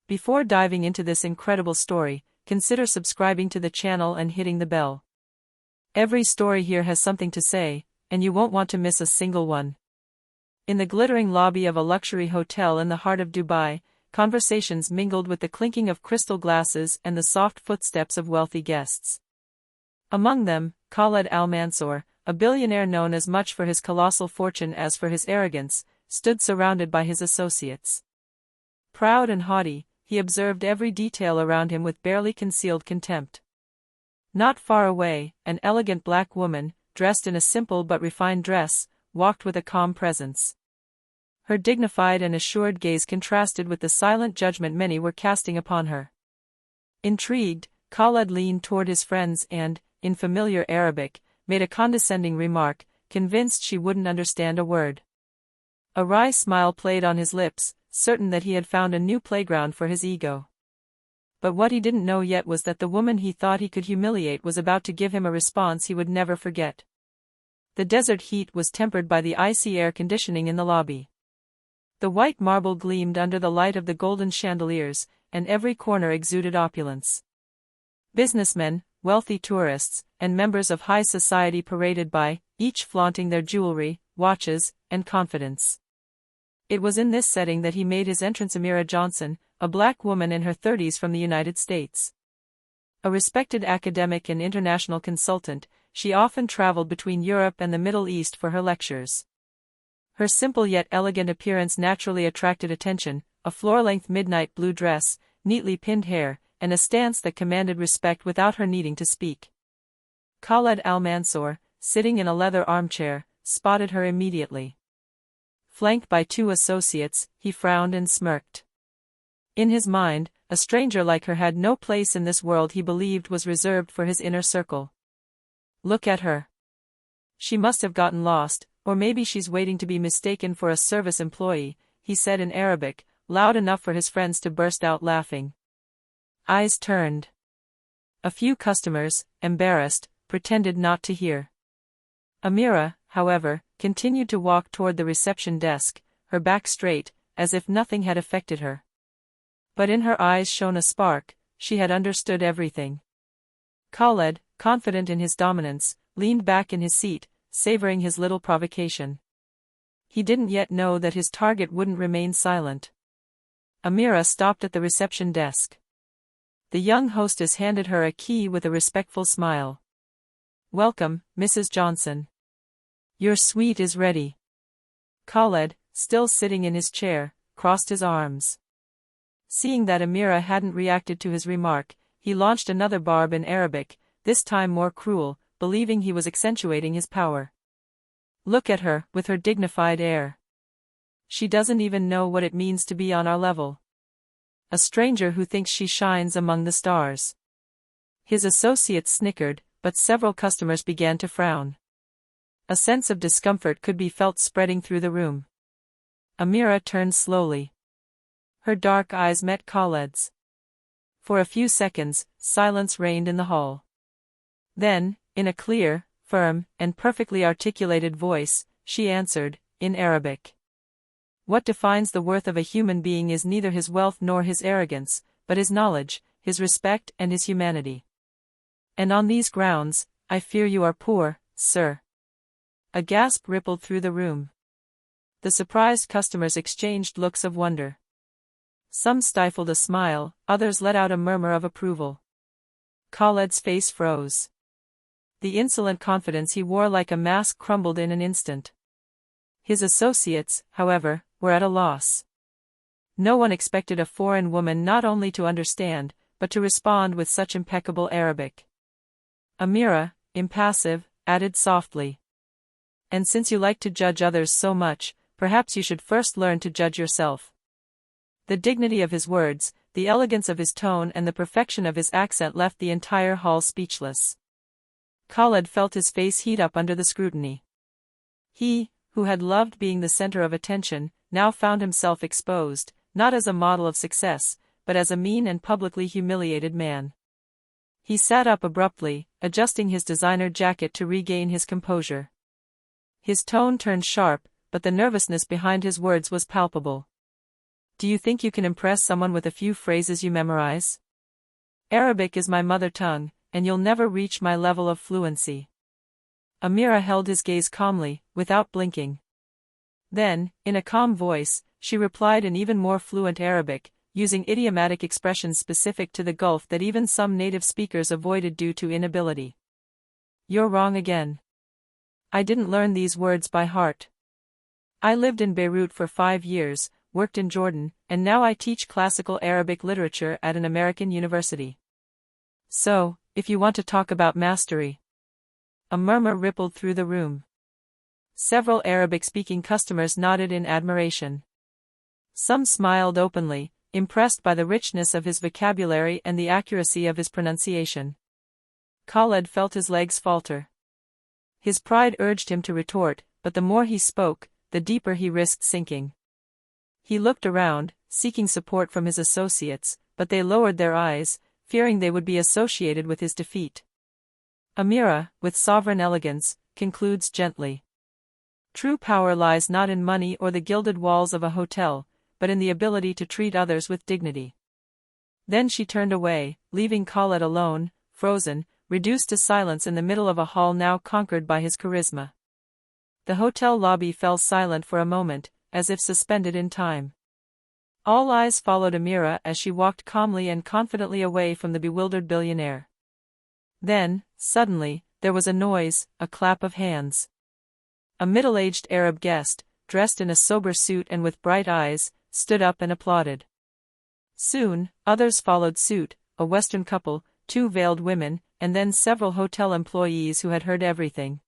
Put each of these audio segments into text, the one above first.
Before diving into this incredible story, consider subscribing to the channel and hitting the bell. Every story here has something to say, and you won't want to miss a single one. In the glittering lobby of a luxury hotel in the heart of Dubai, conversations mingled with the clinking of crystal glasses and the soft footsteps of wealthy guests. Among them, Khaled Al Mansour, a billionaire known as much for his colossal fortune as for his arrogance, stood surrounded by his associates. Proud and haughty, he observed every detail around him with barely concealed contempt. Not far away, an elegant black woman, dressed in a simple but refined dress, walked with a calm presence. Her dignified and assured gaze contrasted with the silent judgment many were casting upon her. Intrigued, Khaled leaned toward his friends and, in familiar Arabic, made a condescending remark, convinced she wouldn't understand a word. A wry smile played on his lips, certain that he had found a new playground for his ego. But what he didn't know yet was that the woman he thought he could humiliate was about to give him a response he would never forget. The desert heat was tempered by the icy air conditioning in the lobby. The white marble gleamed under the light of the golden chandeliers, and every corner exuded opulence. Businessmen, wealthy tourists, and members of high society paraded by, each flaunting their jewelry, watches, and confidence. It was in this setting that he made his entrance. Amira Johnson, a black woman in her 30s from the United States. A respected academic and international consultant, she often traveled between Europe and the Middle East for her lectures. Her simple yet elegant appearance naturally attracted attention, a floor-length midnight blue dress, neatly pinned hair, and a stance that commanded respect without her needing to speak. Khaled Al Mansour, sitting in a leather armchair, spotted her immediately. Flanked by two associates, he frowned and smirked. In his mind, a stranger like her had no place in this world he believed was reserved for his inner circle. Look at her. She must have gotten lost, or maybe she's waiting to be mistaken for a service employee, he said in Arabic, loud enough for his friends to burst out laughing. Eyes turned. A few customers, embarrassed, pretended not to hear. Amira, however, continued to walk toward the reception desk, her back straight, as if nothing had affected her. But in her eyes shone a spark, she had understood everything. Khaled, confident in his dominance, leaned back in his seat, savoring his little provocation. He didn't yet know that his target wouldn't remain silent. Amira stopped at the reception desk. The young hostess handed her a key with a respectful smile. Welcome, Mrs. Johnson. Your suite is ready. Khaled, still sitting in his chair, crossed his arms. Seeing that Amira hadn't reacted to his remark, he launched another barb in Arabic, this time more cruel, believing he was accentuating his power. Look at her, with her dignified air. She doesn't even know what it means to be on our level. A stranger who thinks she shines among the stars. His associates snickered, but several customers began to frown. A sense of discomfort could be felt spreading through the room. Amira turned slowly. Her dark eyes met Khaled's. For a few seconds, silence reigned in the hall. Then, in a clear, firm, and perfectly articulated voice, she answered, in Arabic. What defines the worth of a human being is neither his wealth nor his arrogance, but his knowledge, his respect and his humanity. And on these grounds, I fear you are poor, sir. A gasp rippled through the room. The surprised customers exchanged looks of wonder. Some stifled a smile, others let out a murmur of approval. Khaled's face froze. The insolent confidence he wore like a mask crumbled in an instant. His associates, however, were at a loss. No one expected a foreign woman not only to understand, but to respond with such impeccable Arabic. Amira, impassive, added softly. And since you like to judge others so much, perhaps you should first learn to judge yourself. The dignity of his words, the elegance of his tone and the perfection of his accent left the entire hall speechless. Khaled felt his face heat up under the scrutiny. He, who had loved being the center of attention, now found himself exposed, not as a model of success, but as a mean and publicly humiliated man. He sat up abruptly, adjusting his designer jacket to regain his composure. His tone turned sharp, but the nervousness behind his words was palpable. Do you think you can impress someone with a few phrases you memorize? Arabic is my mother tongue, and you'll never reach my level of fluency. Amira held his gaze calmly, without blinking. Then, in a calm voice, she replied in even more fluent Arabic, using idiomatic expressions specific to the Gulf that even some native speakers avoided due to inability. You're wrong again. I didn't learn these words by heart. I lived in Beirut for 5 years, worked in Jordan, and now I teach classical Arabic literature at an American university. So, if you want to talk about mastery. A murmur rippled through the room. Several Arabic-speaking customers nodded in admiration. Some smiled openly, impressed by the richness of his vocabulary and the accuracy of his pronunciation. Khaled felt his legs falter. His pride urged him to retort, but the more he spoke, the deeper he risked sinking. He looked around, seeking support from his associates, but they lowered their eyes, fearing they would be associated with his defeat. Amira, with sovereign elegance, concludes gently. True power lies not in money or the gilded walls of a hotel, but in the ability to treat others with dignity. Then she turned away, leaving Khaled alone, frozen, reduced to silence in the middle of a hall now conquered by his charisma. The hotel lobby fell silent for a moment, as if suspended in time. All eyes followed Amira as she walked calmly and confidently away from the bewildered billionaire. Then, suddenly, there was a noise, a clap of hands. A middle-aged Arab guest, dressed in a sober suit and with bright eyes, stood up and applauded. Soon, others followed suit, a Western couple, 2 veiled women, and then several hotel employees who had heard everything.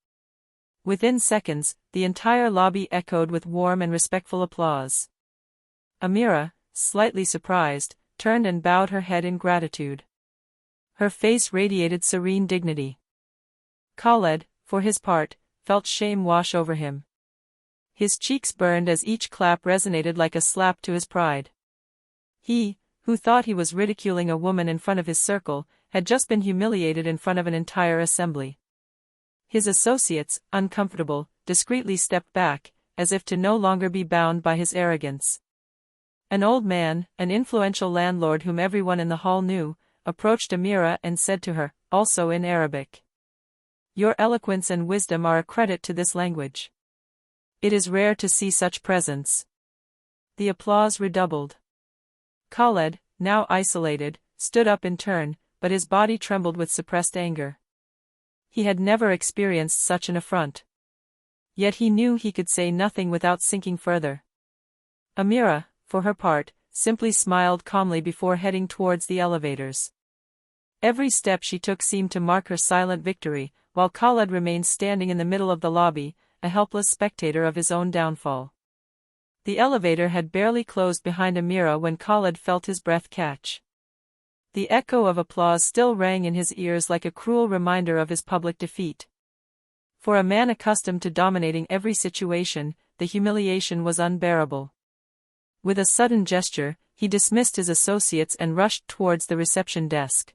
Within seconds, the entire lobby echoed with warm and respectful applause. Amira, slightly surprised, turned and bowed her head in gratitude. Her face radiated serene dignity. Khaled, for his part, felt shame wash over him. His cheeks burned as each clap resonated like a slap to his pride. He, who thought he was ridiculing a woman in front of his circle, had just been humiliated in front of an entire assembly. His associates, uncomfortable, discreetly stepped back, as if to no longer be bound by his arrogance. An old man, an influential landlord whom everyone in the hall knew, approached Amira and said to her, also in Arabic, "Your eloquence and wisdom are a credit to this language. It is rare to see such presence." The applause redoubled. Khaled, now isolated, stood up in turn, but his body trembled with suppressed anger. He had never experienced such an affront. Yet he knew he could say nothing without sinking further. Amira, for her part, simply smiled calmly before heading towards the elevators. Every step she took seemed to mark her silent victory, while Khaled remained standing in the middle of the lobby, a helpless spectator of his own downfall. The elevator had barely closed behind Amira when Khaled felt his breath catch. The echo of applause still rang in his ears like a cruel reminder of his public defeat. For a man accustomed to dominating every situation, the humiliation was unbearable. With a sudden gesture, he dismissed his associates and rushed towards the reception desk.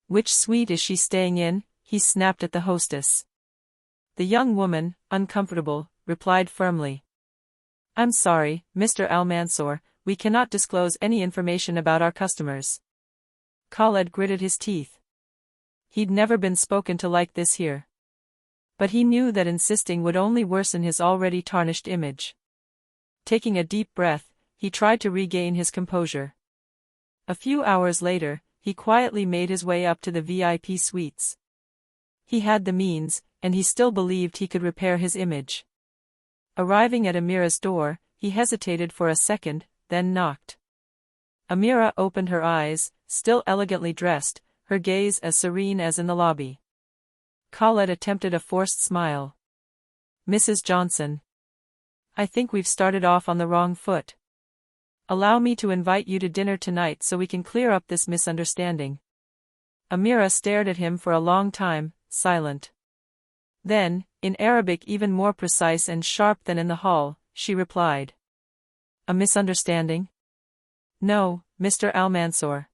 "Which suite is she staying in?" he snapped at the hostess. The young woman, uncomfortable, replied firmly, "I'm sorry, Mr. Al-Mansour, we cannot disclose any information about our customers." Khaled gritted his teeth. He'd never been spoken to like this here. But he knew that insisting would only worsen his already tarnished image. Taking a deep breath, he tried to regain his composure. A few hours later, he quietly made his way up to the VIP suites. He had the means, and he still believed he could repair his image. Arriving at Amira's door, he hesitated for a second, then knocked. Amira opened her eyes, still elegantly dressed, her gaze as serene as in the lobby. Khaled attempted a forced smile. "Mrs. Johnson. I think we've started off on the wrong foot. Allow me to invite you to dinner tonight so we can clear up this misunderstanding." Amira stared at him for a long time, silent. Then, in Arabic even more precise and sharp than in the hall, she replied, "A misunderstanding? No, Mr. Al-Mansour.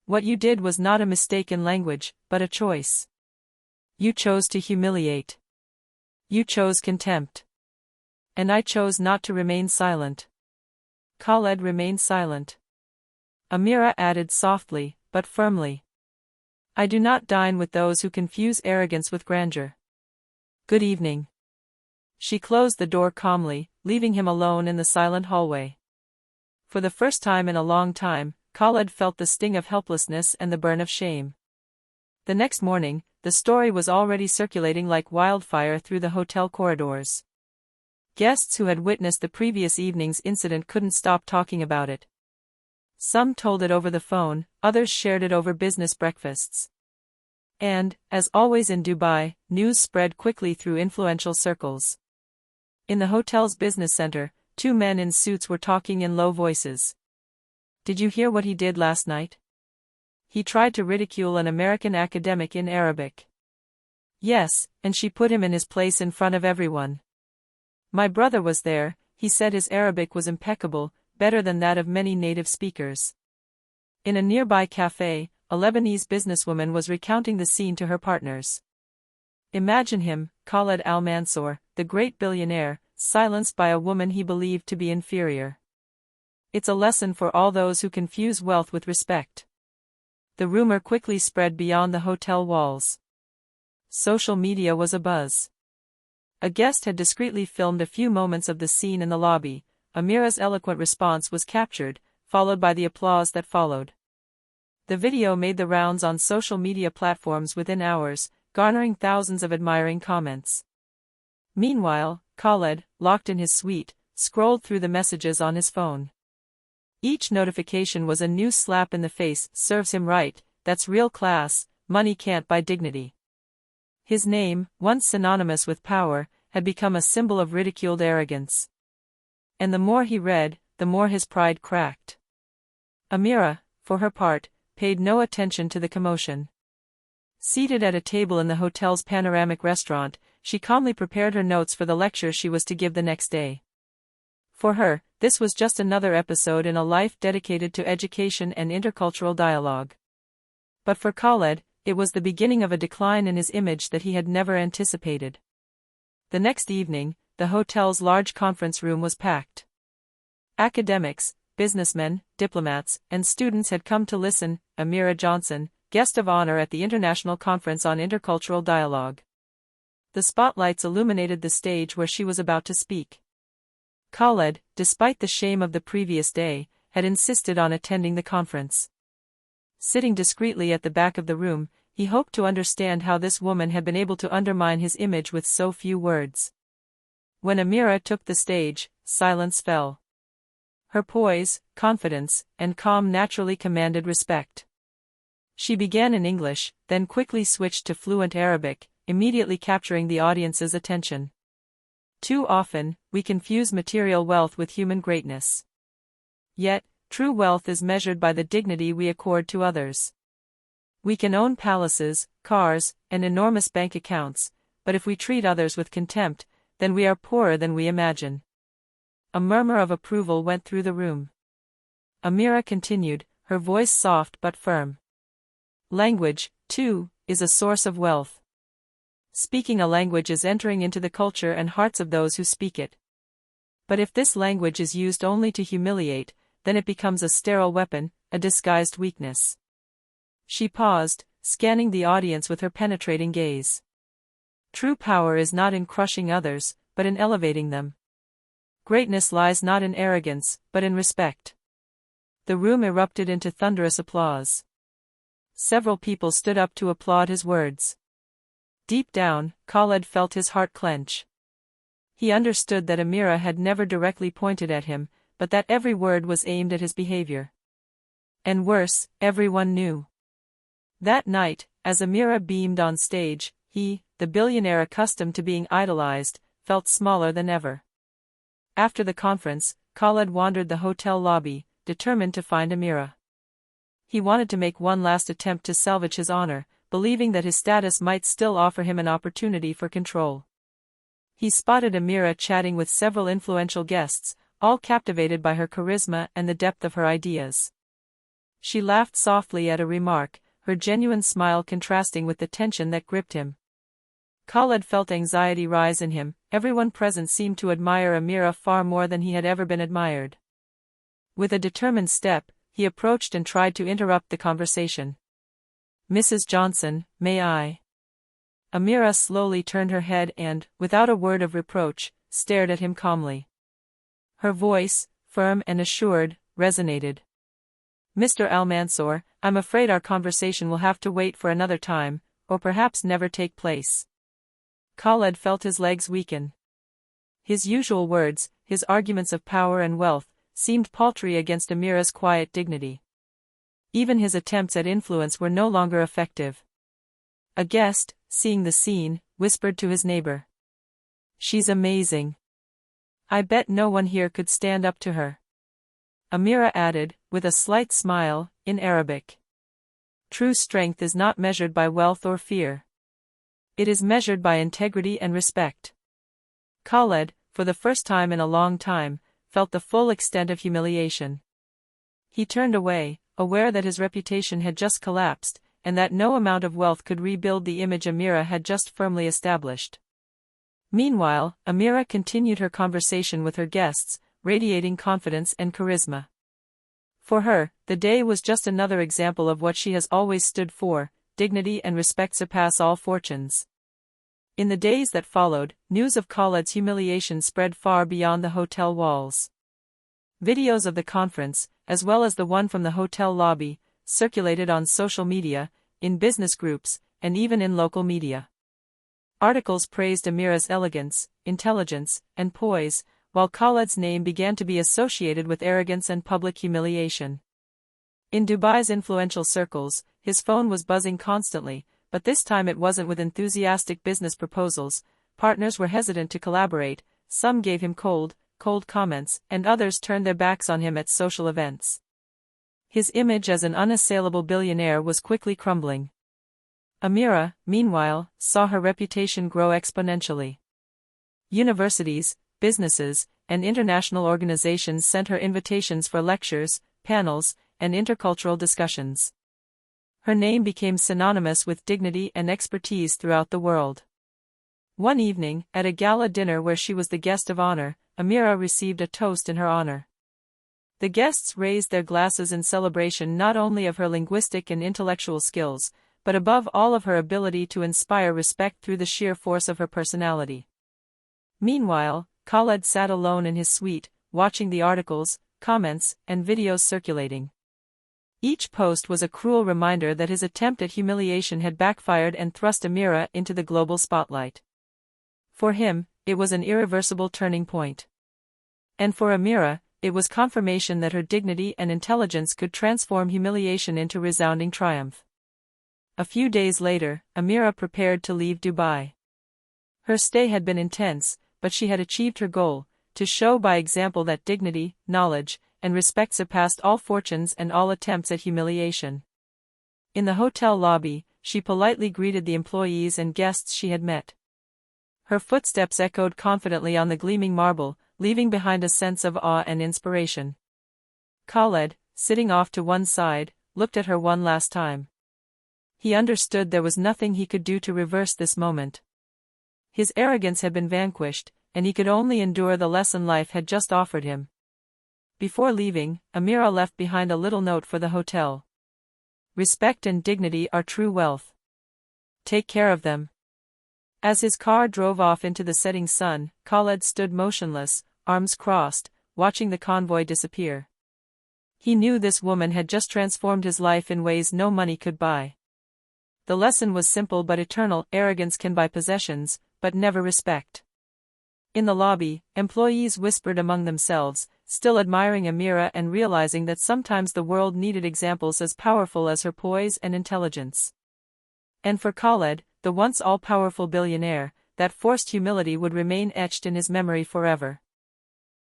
What you did was not a mistake in language, but a choice. You chose to humiliate. You chose contempt. And I chose not to remain silent. Khaled remained silent. Amira added softly, but firmly. I do not dine with those who confuse arrogance with grandeur. Good evening. She closed the door calmly, leaving him alone in the silent hallway. For the first time in a long time, Khaled felt the sting of helplessness and the burn of shame. The next morning, the story was already circulating like wildfire through the hotel corridors. Guests who had witnessed the previous evening's incident couldn't stop talking about it. Some told it over the phone, others shared it over business breakfasts. And, as always in Dubai, news spread quickly through influential circles. In the hotel's business center, two men in suits were talking in low voices. Did you hear what he did last night? He tried to ridicule an American academic in Arabic. Yes, and she put him in his place in front of everyone. My brother was there, he said his Arabic was impeccable, better than that of many native speakers. In a nearby cafe, a Lebanese businesswoman was recounting the scene to her partners. Imagine him, Khaled Al-Mansour, the great billionaire, silenced by a woman he believed to be inferior. It's a lesson for all those who confuse wealth with respect. The rumor quickly spread beyond the hotel walls. Social media was abuzz. A guest had discreetly filmed a few moments of the scene in the lobby. Amira's eloquent response was captured, followed by the applause that followed. The video made the rounds on social media platforms within hours, garnering thousands of admiring comments. Meanwhile, Khaled, locked in his suite, scrolled through the messages on his phone. Each notification was a new slap in the face. Serves him right, that's real class, money can't buy dignity. His name, once synonymous with power, had become a symbol of ridiculed arrogance. And the more he read, the more his pride cracked. Amira, for her part, paid no attention to the commotion. Seated at a table in the hotel's panoramic restaurant, she calmly prepared her notes for the lecture she was to give the next day. For her, this was just another episode in a life dedicated to education and intercultural dialogue. But for Khaled, it was the beginning of a decline in his image that he had never anticipated. The next evening, the hotel's large conference room was packed. Academics, businessmen, diplomats, and students had come to listen. Amira Johnson, guest of honor at the International Conference on Intercultural Dialogue. The spotlights illuminated the stage where she was about to speak. Khaled, despite the shame of the previous day, had insisted on attending the conference. Sitting discreetly at the back of the room, he hoped to understand how this woman had been able to undermine his image with so few words. When Amira took the stage, silence fell. Her poise, confidence, and calm naturally commanded respect. She began in English, then quickly switched to fluent Arabic, immediately capturing the audience's attention. Too often, we confuse material wealth with human greatness. Yet, true wealth is measured by the dignity we accord to others. We can own palaces, cars, and enormous bank accounts, but if we treat others with contempt, then we are poorer than we imagine. A murmur of approval went through the room. Amira continued, her voice soft but firm. Language, too, is a source of wealth. Speaking a language is entering into the culture and hearts of those who speak it. But if this language is used only to humiliate, then it becomes a sterile weapon, a disguised weakness. She paused, scanning the audience with her penetrating gaze. True power is not in crushing others, but in elevating them. Greatness lies not in arrogance, but in respect. The room erupted into thunderous applause. Several people stood up to applaud his words. Deep down, Khaled felt his heart clench. He understood that Amira had never directly pointed at him, but that every word was aimed at his behavior. And worse, everyone knew. That night, as Amira beamed on stage, he, the billionaire accustomed to being idolized, felt smaller than ever. After the conference, Khaled wandered the hotel lobby, determined to find Amira. He wanted to make one last attempt to salvage his honor, believing that his status might still offer him an opportunity for control. He spotted Amira chatting with several influential guests, all captivated by her charisma and the depth of her ideas. She laughed softly at a remark, her genuine smile contrasting with the tension that gripped him. Khaled felt anxiety rise in him. Everyone present seemed to admire Amira far more than he had ever been admired. With a determined step, he approached and tried to interrupt the conversation. "Mrs. Johnson, may I?" Amira slowly turned her head and, without a word of reproach, stared at him calmly. Her voice, firm and assured, resonated. "Mr. Al-Mansour, I'm afraid our conversation will have to wait for another time, or perhaps never take place." Khaled felt his legs weaken. His usual words, his arguments of power and wealth, seemed paltry against Amira's quiet dignity. Even his attempts at influence were no longer effective. A guest, seeing the scene, whispered to his neighbor, "She's amazing. I bet no one here could stand up to her." Amira added, with a slight smile, in Arabic, "True strength is not measured by wealth or fear. It is measured by integrity and respect." Khaled, for the first time in a long time, felt the full extent of humiliation. He turned away, aware that his reputation had just collapsed, and that no amount of wealth could rebuild the image Amira had just firmly established. Meanwhile, Amira continued her conversation with her guests, radiating confidence and charisma. For her, the day was just another example of what she has always stood for: dignity and respect surpass all fortunes. In the days that followed, news of Khaled's humiliation spread far beyond the hotel walls. Videos of the conference, as well as the one from the hotel lobby, circulated on social media, in business groups, and even in local media. Articles praised Amira's elegance, intelligence, and poise, while Khaled's name began to be associated with arrogance and public humiliation. In Dubai's influential circles, his phone was buzzing constantly, but this time it wasn't with enthusiastic business proposals. Partners were hesitant to collaborate, some gave him cold comments, and others turned their backs on him at social events. His image as an unassailable billionaire was quickly crumbling. Amira, meanwhile, saw her reputation grow exponentially. Universities, businesses, and international organizations sent her invitations for lectures, panels, and intercultural discussions. Her name became synonymous with dignity and expertise throughout the world. One evening, at a gala dinner where she was the guest of honor, Amira received a toast in her honor. The guests raised their glasses in celebration not only of her linguistic and intellectual skills, but above all of her ability to inspire respect through the sheer force of her personality. Meanwhile, Khaled sat alone in his suite, watching the articles, comments, and videos circulating. Each post was a cruel reminder that his attempt at humiliation had backfired and thrust Amira into the global spotlight. For him, it was an irreversible turning point. And for Amira, it was confirmation that her dignity and intelligence could transform humiliation into resounding triumph. A few days later, Amira prepared to leave Dubai. Her stay had been intense, but she had achieved her goal: to show by example that dignity, knowledge, and respect surpassed all fortunes and all attempts at humiliation. In the hotel lobby, she politely greeted the employees and guests she had met. Her footsteps echoed confidently on the gleaming marble, leaving behind a sense of awe and inspiration. Khaled, sitting off to one side, looked at her one last time. He understood there was nothing he could do to reverse this moment. His arrogance had been vanquished, and he could only endure the lesson life had just offered him. Before leaving, Amira left behind a little note for the hotel. "Respect and dignity are true wealth. Take care of them." As his car drove off into the setting sun, Khaled stood motionless, arms crossed, watching the convoy disappear. He knew this woman had just transformed his life in ways no money could buy. The lesson was simple but eternal: arrogance can buy possessions, but never respect. In the lobby, employees whispered among themselves, still admiring Amira and realizing that sometimes the world needed examples as powerful as her poise and intelligence. And for Khaled, the once all-powerful billionaire, that forced humility would remain etched in his memory forever.